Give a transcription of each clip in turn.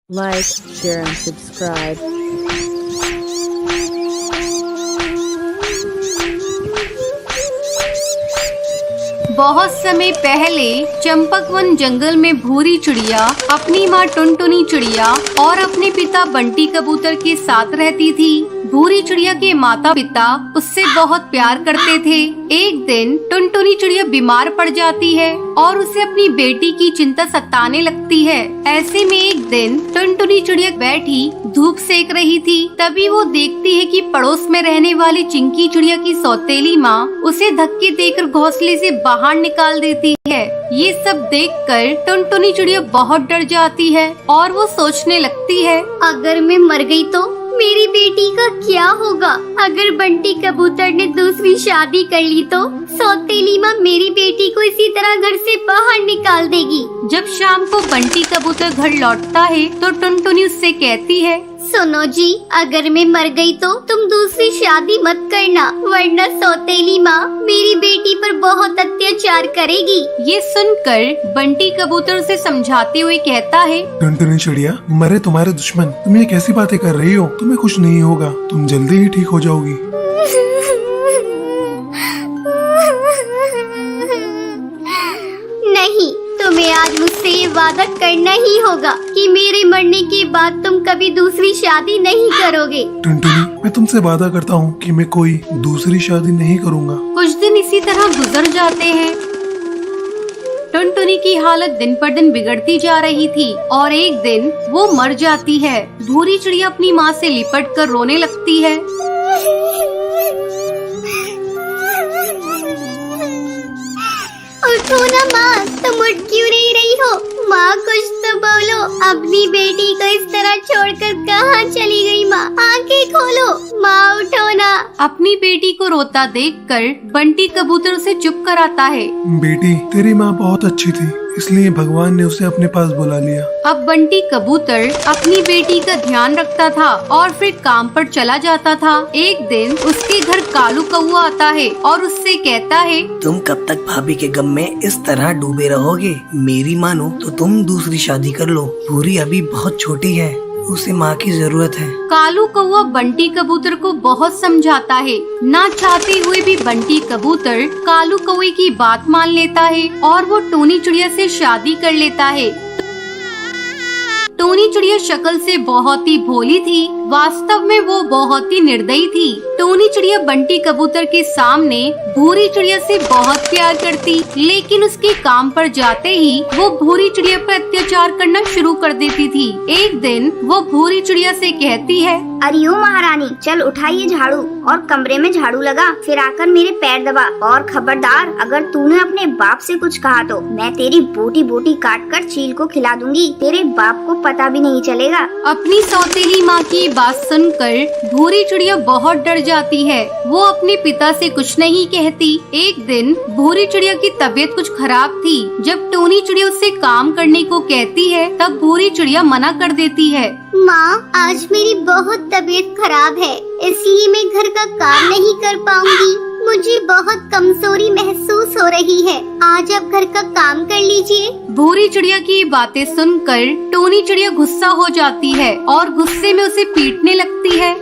Like, share and subscribe. बहुत समय पहले चंपकवन जंगल में भूरी चिड़िया अपनी माँ टुनटुनी चिड़िया और अपने पिता बंटी कबूतर के साथ रहती थी। भूरी चिड़िया के माता पिता उससे बहुत प्यार करते थे। एक दिन टुनटुनी चिड़िया बीमार पड़ जाती है और उसे अपनी बेटी की चिंता सताने लगती है। ऐसे में एक दिन टुनटुनी चिड़िया बैठी धूप सेक रही थी। तभी वो देखती है कि पड़ोस में रहने वाली चिंकी चिड़िया की सौतेली माँ उसे धक्के देकर घोंसले से बाहर निकाल देती है। ये सब देखकर टुनटुनी चिड़िया बहुत डर जाती है और वो सोचने लगती है, अगर मैं मर गई तो मेरी बेटी का क्या होगा? अगर बंटी कबूतर ने दूसरी शादी कर ली तो सौतेली माँ मेरी बेटी को इसी तरह घर से बाहर निकाल देगी। जब शाम को बंटी कबूतर घर लौटता है तो टुनटुनी उससे कहती है, सुनो जी, अगर मैं मर गई तो तुम दूसरी शादी मत करना, वरना सौतेली माँ मेरी बेटी पर बहुत अत्याचार करेगी। ये सुनकर बंटी कबूतर उसे समझाते हुए कहता है, टुनटुनी चिड़िया, मरे तुम्हारे दुश्मन, तुम ये कैसी बातें कर रही हो? तुम्हें कुछ नहीं होगा, तुम जल्दी ही ठीक हो जाओगी। नहीं, तुम्हें आज मुझसे ये वादा करना ही होगा कि मेरे मरने के बाद तुम कभी दूसरी शादी नहीं करोगे। टुनटुनी, मैं तुमसे वादा करता हूँ कि मैं कोई दूसरी शादी नहीं करूँगा। कुछ दिन इसी तरह गुजर जाते हैं। टुनटुनी की हालत दिन पर दिन बिगड़ती जा रही थी और एक दिन वो मर जाती है। भूरी चिड़िया अपनी माँ से लिपट कर रोने लगती है। उठो ना माँ, तुम उठ क्यों नहीं रही हो? माँ कुछ तो बोलो, अपनी बेटी को इस तरह छोड़कर कहाँ चली गई? माँ आंखें खोलो, माँ उठो ना। अपनी बेटी को रोता देखकर बंटी कबूतर उसे चुप कराता है। बेटी, तेरी माँ बहुत अच्छी थी, इसलिए भगवान ने उसे अपने पास बुला लिया। अब बंटी कबूतर अपनी बेटी का ध्यान रखता था और फिर काम पर चला जाता था। एक दिन उसके घर कालू कौआ आता है और उससे कहता है, तुम कब तक भाभी के गम में इस तरह डूबे रहोगे? मेरी मानो तो तुम दूसरी शादी कर लो। भूरी अभी बहुत छोटी है, उसे माँ की जरूरत है। कालू कौआ बंटी कबूतर को बहुत समझाता है। ना चाहते हुए भी बंटी कबूतर कालू कौवे की बात मान लेता है और वो टोनी चिड़िया से शादी कर लेता है। टोनी चिड़िया शक्ल से बहुत ही भोली थी, वास्तव में वो बहुत ही निर्दयी थी। टोनी चिड़िया बंटी कबूतर के सामने भूरी चिड़िया से बहुत प्यार करती, लेकिन उसके काम पर जाते ही वो भूरी चिड़िया पर अत्याचार करना शुरू कर देती थी। एक दिन वो भूरी चिड़िया से कहती है, अरे ओ महारानी, चल उठाइए झाड़ू और कमरे में झाड़ू लगा, फिर आकर मेरे पैर दबा। और खबरदार, अगर तूने अपने बाप से कुछ कहा तो मैं तेरी बोटी बोटी काट कर चील को खिला दूंगी। तेरे बाप को पता भी नहीं चलेगा। अपनी सौतेली माँ की बात सुनकर भूरी चिड़िया बहुत डर जाती है। वो अपने पिता से कुछ नहीं कहती। एक दिन भूरी चिड़िया की तबीयत कुछ खराब थी। जब टोनी चिड़िया उससे काम करने को कहती है तब भूरी चिड़िया मना कर देती है। माँ, आज मेरी बहुत तबीयत खराब है, इसलिए मैं घर का काम नहीं कर पाऊंगी। मुझे बहुत कमजोरी महसूस हो रही है, आज आप घर का काम कर लीजिए। भूरी चिड़िया की बातें सुनकर टोनी चिड़िया गुस्सा हो जाती है और गुस्से में उसे पीटने लगती है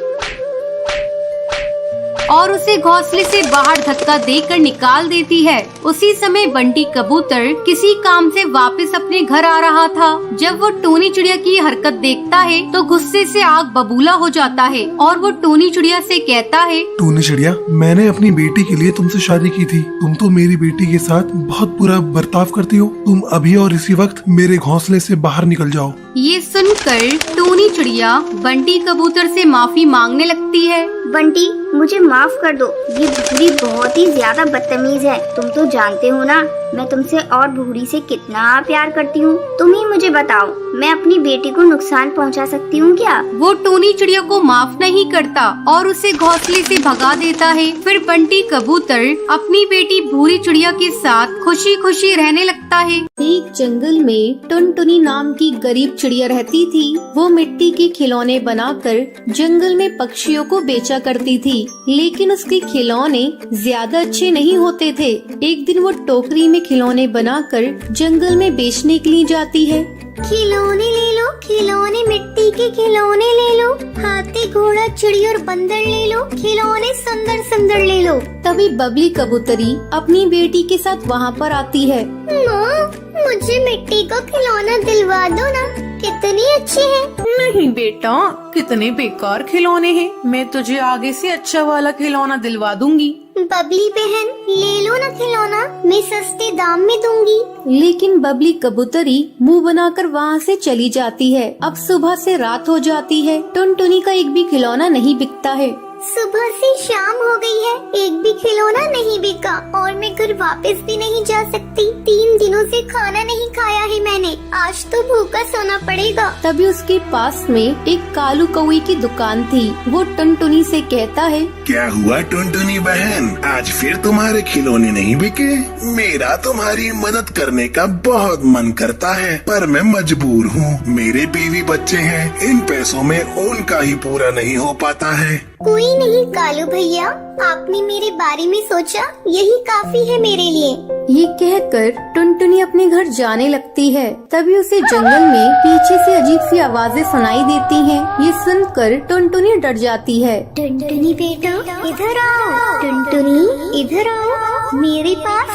और उसे घोंसले से बाहर धक्का देकर निकाल देती है। उसी समय बंटी कबूतर किसी काम से वापस अपने घर आ रहा था। जब वो टोनी चिड़िया की हरकत देखता है तो गुस्से से आग बबूला हो जाता है और वो टोनी चिड़िया से कहता है, टोनी चिड़िया, मैंने अपनी बेटी के लिए तुमसे शादी की थी। तुम तो मेरी बेटी के साथ बहुत बुरा बर्ताव करती हो। तुम अभी और इसी वक्त मेरे घोंसले से बाहर निकल जाओ। ये सुनकर टोनी चिड़िया बंटी कबूतर से माफी मांगने लगती है। बंटी, मुझे माफ कर दो, ये भूरी बहुत ही ज्यादा बदतमीज है। तुम तो जानते हो ना, मैं तुमसे और भूरी से कितना प्यार करती हूँ। तुम ही मुझे बताओ, मैं अपनी बेटी को नुकसान पहुँचा सकती हूँ क्या? वो टोनी चिड़िया को माफ नहीं करता और उसे घोंसले से भगा देता है। फिर बंटी कबूतर अपनी बेटी भूरी चिड़िया के साथ खुशी खुशी रहने लगता है। एक जंगल में टुनटुनी नाम की गरीब चिड़िया रहती थी। वो मिट्टी के खिलौने बनाकर जंगल में पक्षियों को बेचा करती थी, लेकिन उसके खिलौने ज्यादा अच्छे नहीं होते थे। एक दिन वो टोकरी में खिलौने बनाकर जंगल में बेचने के लिए जाती है। खिलौने ले लो, खिलौने मिट्टी मिट्टी के खिलौने ले लो, हाथी घोड़ा चिड़ी और बंदर ले लो, खिलौने सुंदर सुंदर ले लो। तभी बबली कबूतरी अपनी बेटी के साथ वहाँ पर आती है। माँ, मुझे मिट्टी का खिलौना दिलवा दो ना, कितनी अच्छी है। नहीं बेटा, कितने बेकार खिलौने हैं। मैं तुझे आगे से अच्छा वाला खिलौना दिलवा दूंगी। बबली बहन, ले लो ना खिलौना, मैं सस्ते दाम में दूंगी। लेकिन बबली कबूतरी मुंह बनाकर वहाँ से चली जाती है। अब सुबह से रात हो जाती है, टुनटुनी का एक भी खिलौना नहीं बिकता है। सुबह से शाम हो गई है, एक भी खिलौना नहीं बिका और मैं घर वापस भी नहीं जा सकती। 3 दिनों से खाना नहीं खाया है मैंने, आज तो भूखा सोना पड़ेगा। तभी उसके पास में एक कालू कौवे की दुकान थी। वो टुनटुनी से कहता है, क्या हुआ टुनटुनी बहन, आज फिर तुम्हारे खिलौने नहीं बिके? मेरा तुम्हारी मदद करने का बहुत मन करता है, पर मैं मजबूर हूँ। मेरे बीवी बच्चे हैं, इन पैसों में उनका ही पूरा नहीं हो पाता है। कोई नहीं कालू भैया, आपने मेरे बारे में सोचा, यही काफी है मेरे लिए। ये कहकर टुनटुनी अपने घर जाने लगती है। तभी उसे जंगल में पीछे से अजीब सी आवाजें सुनाई देती हैं। ये सुनकर टुनटुनी डर जाती है। टुनटुनी बेटा, इधर आओ। टुनटुनी इधर आओ मेरे पास।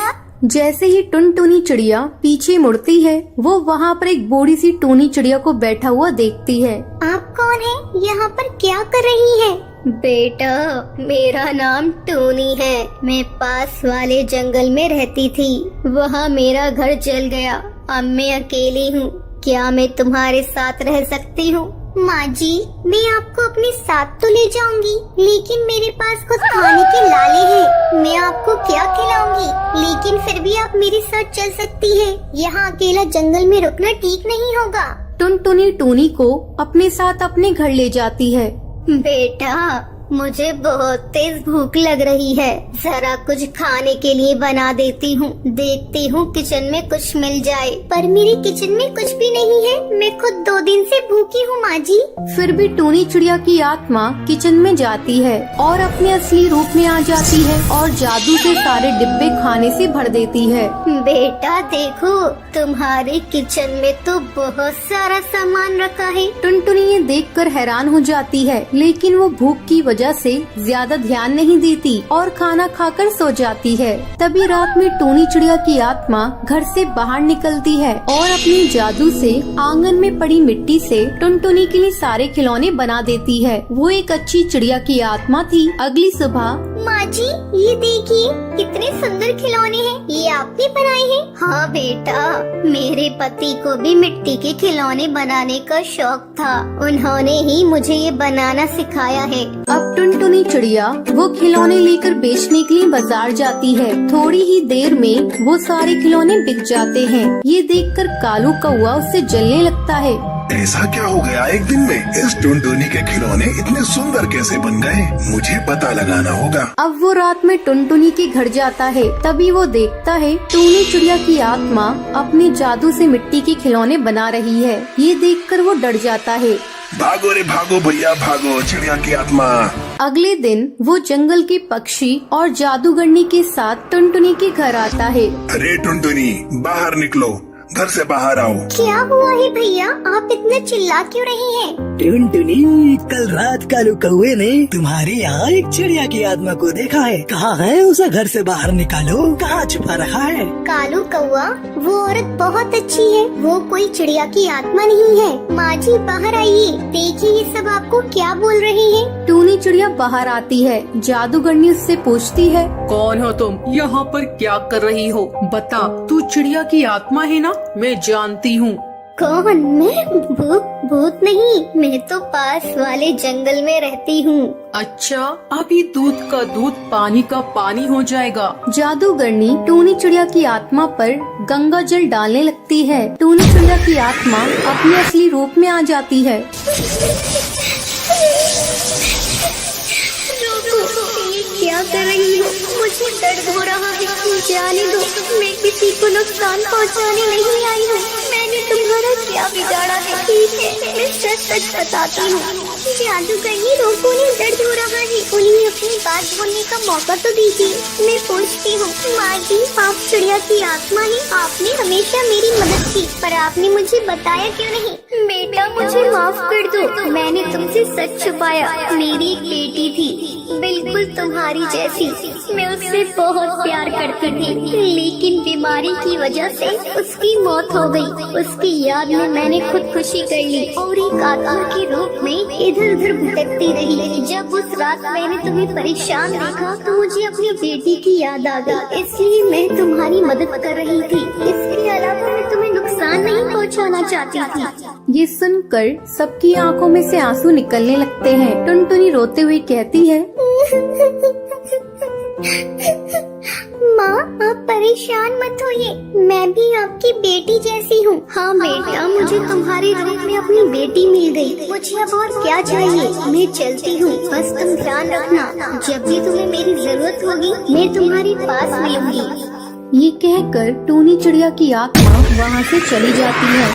जैसे ही टुनटुनी चिड़िया पीछे मुड़ती है, वो वहाँ पर एक बूढ़ी सी टूनी चिड़िया को बैठा हुआ देखती है। आप कौन है? यहाँ पर क्या कर रही है? बेटा, मेरा नाम टूनी है। मैं पास वाले जंगल में रहती थी, वहाँ मेरा घर जल गया। अब मैं अकेली हूँ, क्या मैं तुम्हारे साथ रह सकती हूँ? माँ जी, मैं आपको अपने साथ तो ले जाऊंगी, लेकिन मेरे पास कुछ खाने के लाले हैं। मैं आपको क्या खिलाऊंगी, लेकिन फिर भी आप मेरे साथ चल सकती है। यहाँ अकेला जंगल में रुकना ठीक नहीं होगा। टुनटुनी टूनी को अपने साथ अपने घर ले जाती है। बेटा, मुझे बहुत तेज भूख लग रही है, जरा कुछ खाने के लिए बना देती हूँ। देखती हूँ किचन में कुछ मिल जाए, पर मेरे किचन में कुछ भी नहीं है। मैं खुद 2 दिन से भूखी हूँ माँ जी। फिर भी टूनी चिड़िया की आत्मा किचन में जाती है और अपने असली रूप में आ जाती है और जादू से सारे डिब्बे खाने से भर देती है। बेटा देखो, तुम्हारे किचन में तो बहुत सारा सामान रखा है। टुनटुनी ये देखकर हैरान हो जाती है, लेकिन वो भूख की वजह से ज्यादा ध्यान नहीं देती और खाना खाकर सो जाती है। तभी रात में टूनी चिड़िया की आत्मा घर से बाहर निकलती है और अपनी जादू से आंगन में पड़ी मिट्टी से टुनटुनी के लिए सारे खिलौने बना देती है। वो एक अच्छी चिड़िया की आत्मा थी। अगली सुबह, माँ जी, ये देखिए कितने सुंदर खिलौने हैं, ये आपने बनाए हैं? हाँ बेटा, मेरे पति को भी मिट्टी के खिलौने बनाने का शौक था, उन्होंने ही मुझे ये बनाना सिखाया है। अब टुनटुनी चिड़िया वो खिलौने लेकर बेचने के लिए बाजार जाती है। थोड़ी ही देर में वो सारे खिलौने बिक जाते हैं। ये देखकर कालू कौवा उससे जलने लगता है। ऐसा क्या हो गया एक दिन में? इस टुनटुनी के खिलौने इतने सुंदर कैसे बन गए? मुझे पता लगाना होगा। अब वो रात में टुनटुनी के घर जाता है। तभी वो देखता है टूनी चिड़िया की आत्मा अपने जादू से मिट्टी के खिलौने बना रही है। ये देखकर वो डर जाता है। भागो रे भागो भैया भागो, चिड़िया की आत्मा। अगले दिन वो जंगल के पक्षी और जादूगरनी के साथ टुनटुनी के घर आता है। अरे टुनटुनी, बाहर निकलो, घर से बाहर आओ। क्या हुआ है भैया, आप इतना चिल्ला क्यों रही हैं? टुनटुनी, कल रात कालू कौवे ने तुम्हारे यहाँ एक चिड़िया की आत्मा को देखा है। कहाँ है? उसे घर से बाहर निकालो, कहाँ छुपा रखा है? कालू कौवा, वो औरत बहुत अच्छी है, वो कोई चिड़िया की आत्मा नहीं है। माँ जी बाहर आइए, देखिए ये सब आपको क्या बोल रही है। टूनी चिड़िया बाहर आती है। जादूगरनी उससे पूछती है, कौन हो तुम? यहाँ पर क्या कर रही हो? बता, तू चिड़िया की आत्मा है ना? मैं जानती हूँ। कौन? मैं? भूत नहीं, मैं तो पास वाले जंगल में रहती हूँ। अच्छा, अभी दूध का दूध पानी का पानी हो जाएगा। जादूगरनी टूनी चिड़िया की आत्मा पर गंगा जल डालने लगती है। टूनी चिड़िया की आत्मा अपने असली रूप में आ जाती है। ये क्या कर रही हो? मुझे दर्द हो रहा है, जाने दो, मैं किसी को नुकसान पहुंचाने नहीं आई हूँ। मैंने तुम्हारा क्या बिगाड़ा है? ठीक है, मैं सच सच बताती हूँ। जादूगरनी रोको ने दर्द हो रहा है, उन्हें अपनी बात बोलने का मौका तो दीजिए। मैं पूछती हूँ, माँ जी, आप चिड़िया की आत्मा हैं। आपने हमेशा मेरी मदद की, पर आपने मुझे बताया क्यों नहीं? बेटा, मुझे माफ कर दो, मैंने तुमसे सच छुपाया। मेरी एक बेटी थी, बिल्कुल तुम्हारी जैसी। मैं उससे बहुत प्यार करती थी, लेकिन बीमारी की वजह से उसकी मौत हो गई। उसकी याद में मैंने खुदकुशी कर ली और एक आत्मा के रूप में इधर उधर भटकती रही। जब उस रात मैंने तुम्हें परेशान देखा तो मुझे अपनी बेटी की याद आ गई, इसलिए मैं तुम्हारी मदद कर रही थी। इसके अलावा मैं तुम्हें नुकसान नहीं पहुंचाना चाहती थी। ये सुनकर सबकी आंखों में से आंसू निकलने लगते हैं। टुनटुनी रोते हुए कहती है, माँ, आप परेशान मत होइए, मैं भी आपकी बेटी जैसी हूँ। हाँ बेटा, मुझे तुम्हारे रूप में अपनी बेटी मिल गई। मुझे अब और क्या चाहिए? मैं चलती हूँ, बस तुम ध्यान रखना, जब भी तुम्हें मेरी जरूरत होगी मैं तुम्हारे पास मिलूंगी। ये कहकर टूनी चिड़िया की आत्मा वहाँ से चली जाती है।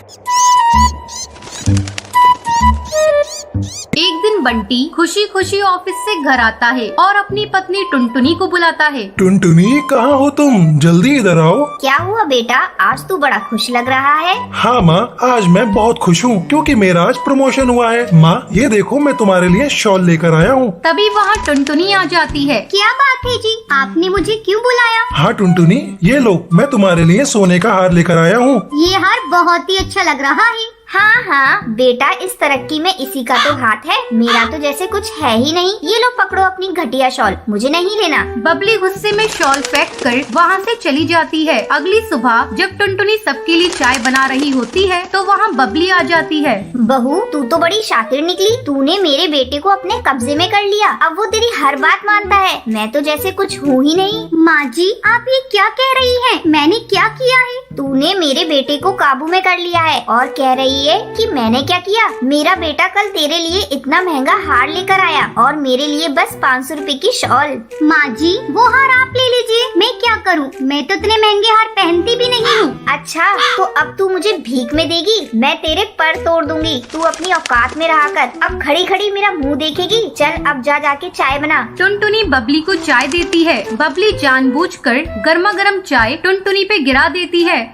एक दिन बंटी खुशी खुशी ऑफिस से घर आता है और अपनी पत्नी टुनटुनी को बुलाता है। टुनटुनी, कहाँ हो तुम? जल्दी इधर आओ। क्या हुआ बेटा, आज तू बड़ा खुश लग रहा है। हाँ माँ, आज मैं बहुत खुश हूँ क्योंकि मेरा आज प्रमोशन हुआ है। माँ, ये देखो, मैं तुम्हारे लिए शॉल लेकर आया हूँ। तभी वहाँ टुनटुनी आ जाती है। क्या बात है जी, आपने मुझे क्यों बुलाया? हाँ टुनटुनी, ये लो, मैं तुम्हारे लिए सोने का हार लेकर आया हूँ। ये हार बहुत ही अच्छा लग रहा है। हाँ हाँ बेटा, इस तरक्की में इसी का तो हाथ है, मेरा तो जैसे कुछ है ही नहीं। ये लो पकड़ो अपनी घटिया शॉल, मुझे नहीं लेना। बबली गुस्से में शॉल फेंक कर वहाँ से चली जाती है। अगली सुबह जब टुनटुनी सबके लिए चाय बना रही होती है तो वहाँ बबली आ जाती है। बहू, तू तो बड़ी शातिर निकली, तूने मेरे बेटे को अपने कब्जे में कर लिया। अब वो तेरी हर बात मानता है, मैं तो जैसे कुछ हूँ ही नहीं। माँ जी, आप ये क्या कह रही हैं? मैंने क्या किया है? तूने मेरे बेटे को काबू में कर लिया है और कह रही है कि मैंने क्या किया? मेरा बेटा कल तेरे लिए इतना महंगा हार लेकर आया और मेरे लिए बस 500 रुपए की शॉल। माँ जी, वो हार आप ले लीजिए, मैं क्या करूँ? मैं तो इतने महंगे हार पहनती भी नहीं हूँ। अच्छा, तो अब तू मुझे भीख में देगी? मैं तेरे पर तोड़ दूंगी। तू अपनी औकात में रहा कर, अब खड़ी खड़ी मेरा मुँह देखेगी? चल अब जा जाके चाय बना। टुनटुनी बबली को चाय देती है। बबली जानबूझकर गर्मा गर्म चाय टुनटुनी पे गिरा देती है।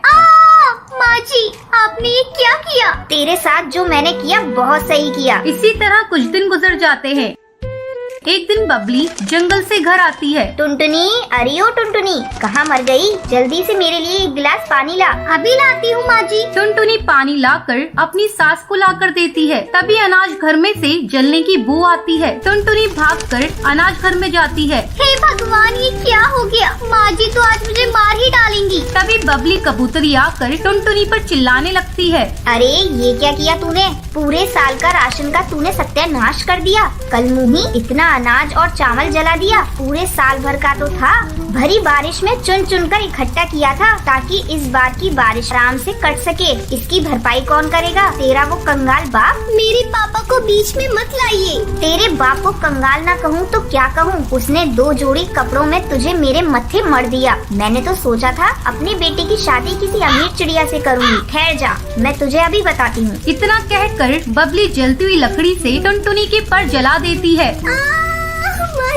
माँ जी, आपने ये क्या किया? तेरे साथ जो मैंने किया बहुत सही किया। इसी तरह कुछ दिन गुजर जाते हैं। एक दिन बबली जंगल से घर आती है। टुनटुनी, अरे ओ टुनटुनी, कहाँ मर गई? जल्दी से मेरे लिए एक गिलास पानी ला। अभी लाती हूँ माँ जी। टुनटुनी पानी लाकर अपनी सास को लाकर देती है। तभी अनाज घर में से जलने की बू आती है। टुनटुनी भागकर अनाज घर में जाती है। हे भगवान, ये क्या हो गया? माँ जी तो आज मुझे मार ही डालेंगी। तभी बबली कबूतरी आकर टुनटुनी पर चिल्लाने लगती है। अरे ये क्या किया तूने? पूरे साल का राशन का तूने सत्यानाश कर दिया। कल मुही इतना अनाज और चावल जला दिया, पूरे साल भर का तो था। भरी बारिश में चुन चुन कर इकट्ठा किया था ताकि इस बार की बारिश आराम से कट सके। इसकी भरपाई कौन करेगा? तेरा वो कंगाल बाप। मेरे पापा को बीच में मत लाइए। तेरे बाप को कंगाल ना कहूँ तो क्या कहूँ? उसने 2 जोड़ी कपड़ों में तुझे मेरे मत्थे मर दिया। मैंने तो सोचा था अपनी बेटी की शादी किसी अमीर चिड़िया से करूँगी। ठहर जा, मैं तुझे अभी बताती हूँ। इतना कहकर बबली जलती हुई लकड़ी से टुनटुनी के पर जला देती है। माँ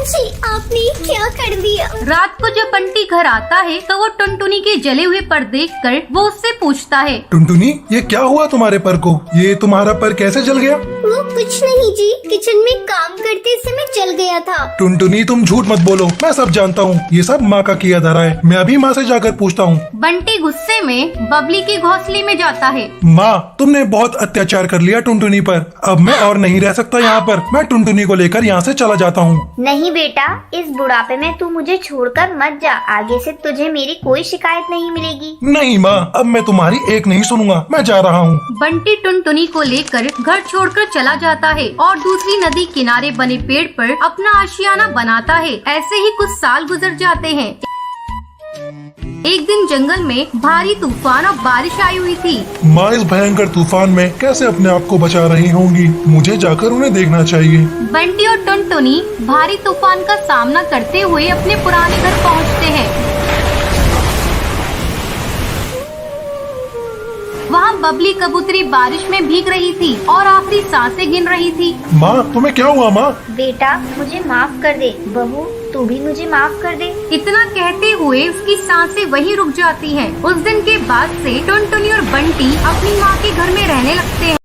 जी, आपने क्या कर दिया? रात को जब बंटी घर आता है तो वो टुनटुनी के जले हुए पर देखकर वो उससे पूछता है। टुनटुनी, ये क्या हुआ तुम्हारे पर को? ये तुम्हारा पर कैसे जल गया? वो कुछ नहीं जी, किचन में काम करते समय जल गया था। टुनटुनी, तुम झूठ मत बोलो, मैं सब जानता हूँ। ये सब माँ का किया धरा है। मैं अभी माँ से जाकर पूछता हूँ। बंटी गुस्से में बबली के घोंसले में जाता है। माँ, तुमने बहुत अत्याचार कर लिया टुनटुनी पर। अब मैं और नहीं रह सकता यहाँ पर। मैं टुनटुनी को लेकर यहाँ से चला जाता हूँ। नहीं बेटा, इस बुढ़ापे में तू मुझे छोड़कर मत जा। आगे से तुझे मेरी कोई शिकायत नहीं मिलेगी। नहीं माँ, अब मैं तुम्हारी एक नहीं सुनूंगा। मैं जा रहा हूँ। बंटी टुनटुनी को लेकर घर छोड़कर चला जाता है और दूसरी नदी किनारे बने पेड़ पर अपना आशियाना बनाता है। ऐसे ही कुछ साल गुजर जाते हैं। एक दिन जंगल में भारी तूफान और बारिश आई हुई थी। माँ इस भयंकर तूफान में कैसे अपने आप को बचा रही होंगी? मुझे जाकर उन्हें देखना चाहिए। बंटी और टुनटुनी भारी तूफान का सामना करते हुए अपने पुराने घर पहुँचते हैं। वहाँ बबली कबूतरी बारिश में भीग रही थी और आखिरी सांसें गिन रही थी। माँ तुम्हें क्या हुआ माँ? बेटा मुझे माफ कर दे। बहू तू भी मुझे माफ कर दे। इतना कहते हुए उसकी सांसें वहीं रुक जाती हैं। उस दिन के बाद से टुनटुनी और बंटी अपनी माँ के घर में रहने लगते